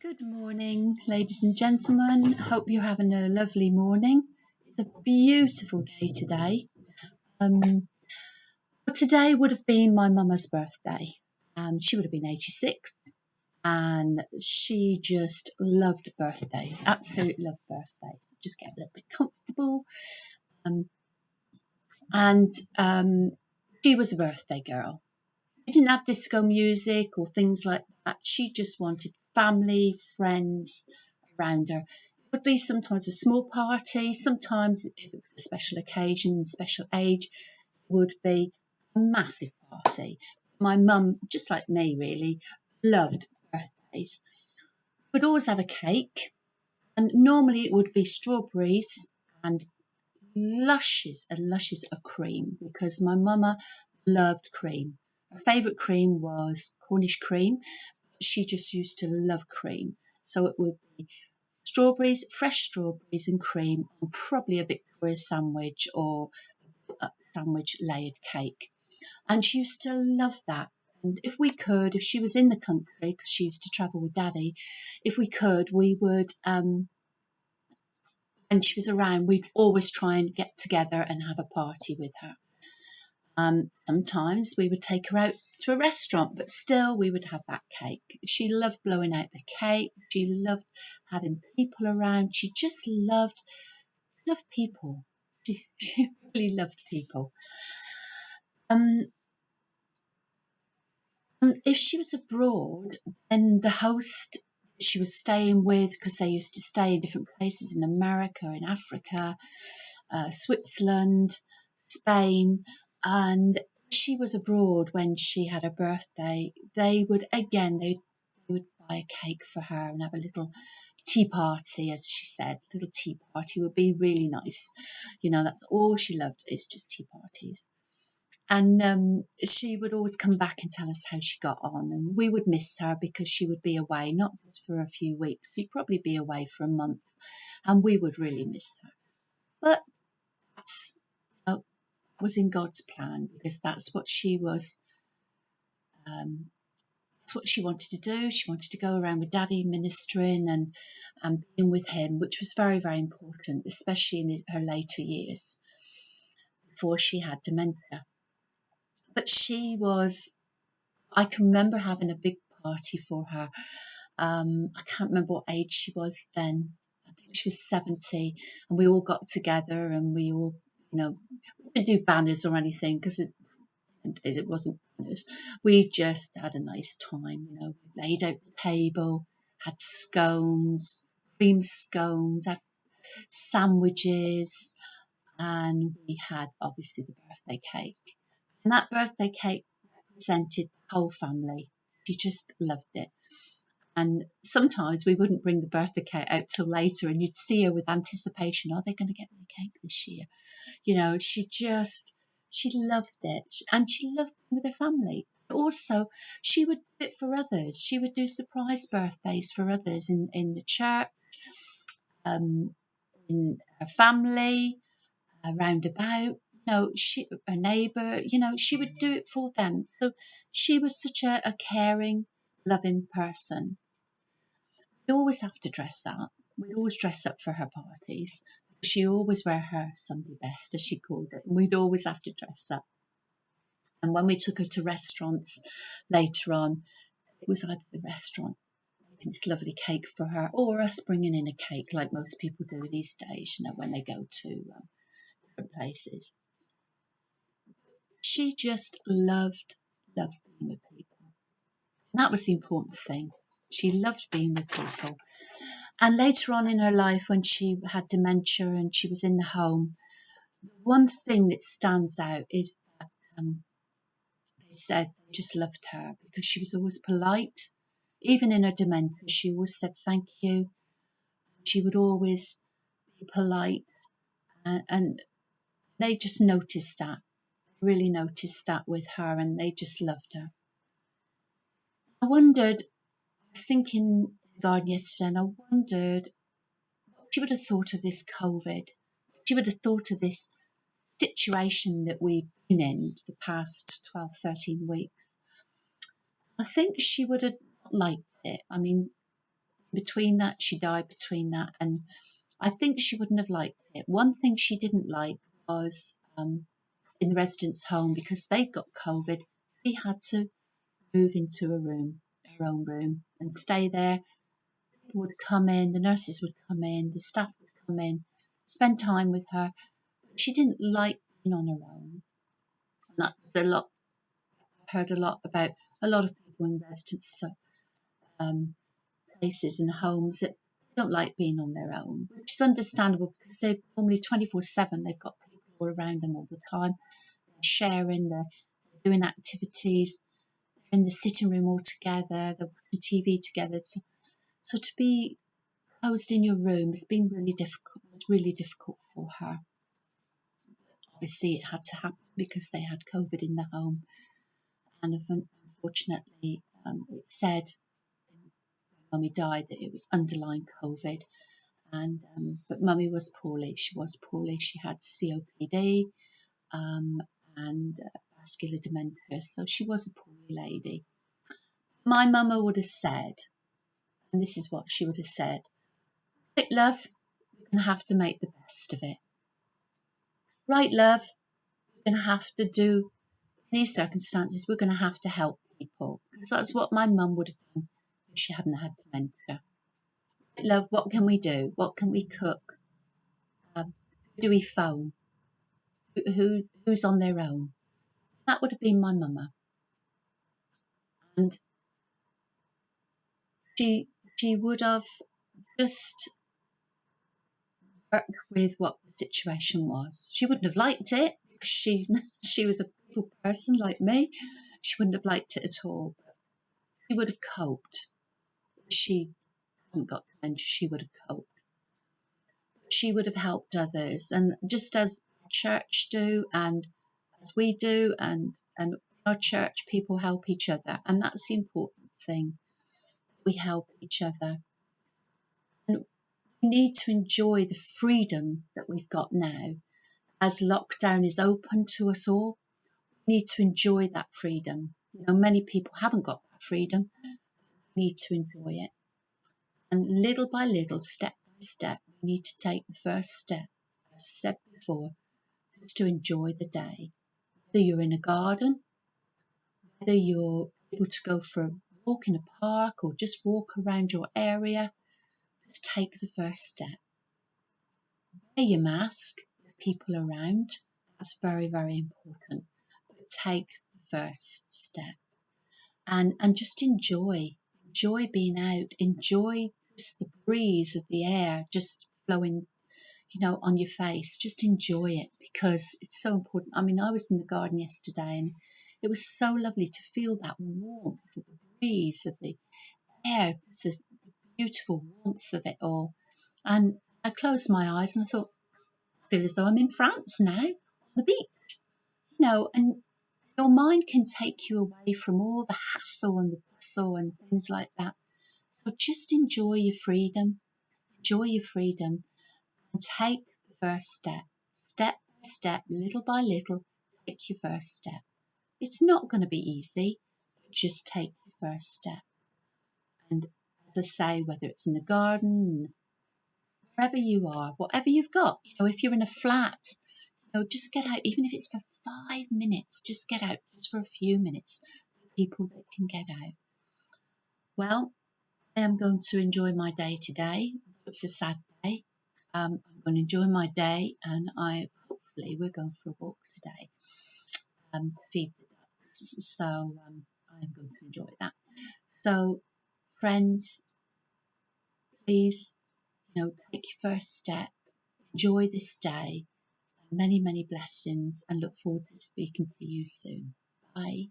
Good morning, ladies and gentlemen. Hope you're having a lovely morning. It's a beautiful day today. But today would have been my mama's birthday. She would have been 86, and she just loved birthdays, absolutely loved birthdays. Just get a little bit comfortable. Um, and she was a birthday girl. She didn't have disco music or things like that. She just wanted family, friends around her. It would be sometimes a small party, sometimes if it was a special occasion, special age, it would be a massive party. My mum, just like me really, loved birthdays. We'd always have a cake, and normally it would be strawberries and luscious and luscious of cream, because my mama loved cream. Her favourite cream was Cornish cream. She just used to love cream. So it would be strawberries, fresh strawberries and cream, and probably a Victoria sandwich or a sandwich layered cake. And she used to love that. And if she was in the country, because she used to travel with Daddy, if we could, we would, when she was around, we'd always try and get together and have a party with her. Sometimes we would take her out to a restaurant, but still we would have that cake. She loved blowing out the cake. She loved having people around. She just loved people. She really loved people. If she was abroad, then the host she was staying with, because they used to stay in different places in America, in Africa, Switzerland, Spain, and she was abroad when she had her birthday, they would buy a cake for her and have a little tea party, as she said. A little tea party would be really nice. That's all she loved, is just tea parties. And she would always come back and tell us how she got on, and we would miss her because she would be away, not just for a few weeks, she'd probably be away for a month, and we would really miss her. But that was in God's plan, because that's what she was. That's what she wanted to do. She wanted to go around with Daddy ministering and being with him, which was very, very important, especially in her later years before she had dementia. But I can remember having a big party for her. I can't remember what age she was then. I think she was 70, and we all got together, and we all, we didn't do banners or anything, because it wasn't banners. We just had a nice time, we laid out the table, had scones, cream scones, had sandwiches, and we had obviously the birthday cake. And that birthday cake represented the whole family. She just loved it. And sometimes we wouldn't bring the birthday cake out till later, and you'd see her with anticipation. Are they going to get me a cake this year? She loved it, and she loved being with her family. Also, she would do it for others. She would do surprise birthdays for others in the church, in her family, around about. Her neighbour, she would do it for them. So she was such a caring, loving person. We'd always have to dress up. We'd always dress up for her parties. She always wear her Sunday best, as she called it, and we'd always have to dress up. And when we took her to restaurants later on, it was either the restaurant making this lovely cake for her, or us bringing in a cake like most people do these days, when they go to different places. She just loved being with people. And that was the important thing. She loved being with people. And later on in her life, when she had dementia and she was in the home, one thing that stands out is that they said they just loved her because she was always polite. Even in her dementia, she always said thank you. She would always be polite. And they just noticed that. Really noticed that with her, and they just loved her. I was thinking in the garden yesterday, and I wondered what she would have thought of this COVID. She would have thought of this situation that we've been in the past 12, 13 weeks. I think she would have liked it. I mean, between that, she died between that, and I think she wouldn't have liked it. One thing she didn't like was in the residence home, because they'd got COVID, she had to move into a room, her own room, and stay there. People would come in, the nurses would come in, the staff would come in, spend time with her. She didn't like being on her own. And that's a lot. I've heard a lot about a lot of people in residence places and homes that don't like being on their own, which is understandable because they're normally 24/7. They've got people all around them all the time. They're sharing, they're doing activities, they're in the sitting room all together, they're watching TV together. So to be closed in your room has been really difficult. It was really difficult for her. Obviously, it had to happen because they had COVID in the home, and unfortunately, it said when Mummy died that it was underlying COVID. And but Mummy was poorly. She was poorly. She had COPD and vascular dementia, so she was a poorly lady. My mama would have said, and this is what she would have said: "Right, love, we're going to have to make the best of it. Right, love, we're going to have to do in these circumstances. We're going to have to help people." Because that's what my mum would have done if she hadn't had dementia. Right, love, what can we do? What can we cook? Who do we phone? Who's on their own? That would have been my mama. And she would have just worked with what the situation was. She wouldn't have liked it because she was a people person like me. She wouldn't have liked it at all. But she would have coped. If she hadn't got dementia, she would have coped. She would have helped others, and just as church do, and as we do, and our church, people help each other, and that's the important thing. We help each other. And we need to enjoy the freedom that we've got now. As lockdown is open to us all, we need to enjoy that freedom. You know, many people haven't got that freedom. We need to enjoy it. And little by little, step by step, we need to take the first step, as I said before, is to enjoy the day. Whether you're in a garden, whether you're able to go for a walk in a park or just walk around your area, just take the first step. Wear your mask with people around. That's very, very important. But take the first step and just enjoy being out. Enjoy just the breeze of the air just flowing, on your face. Just enjoy it because it's so important. I mean, I was in the garden yesterday and it was so lovely to feel that warmth of the breeze of the air, the beautiful warmth of it all. And I closed my eyes and I thought, I feel as though I'm in France now, on the beach, and your mind can take you away from all the hassle and the bustle and things like that. But just enjoy your freedom, and take the first step by step, little by little, take your first step. It's not going to be easy, but just take your first step. And as I say, whether it's in the garden, wherever you are, whatever you've got, if you're in a flat, just get out, even if it's for 5 minutes, just get out just for a few minutes, people that can get out. Well, I am going to enjoy my day today. It's a sad day. I'm going to enjoy my day, and hopefully we're going for a walk today. Feed the ducks. So I'm going to enjoy that. So friends, please, take your first step. Enjoy this day. Many, many blessings, and look forward to speaking to you soon. Bye.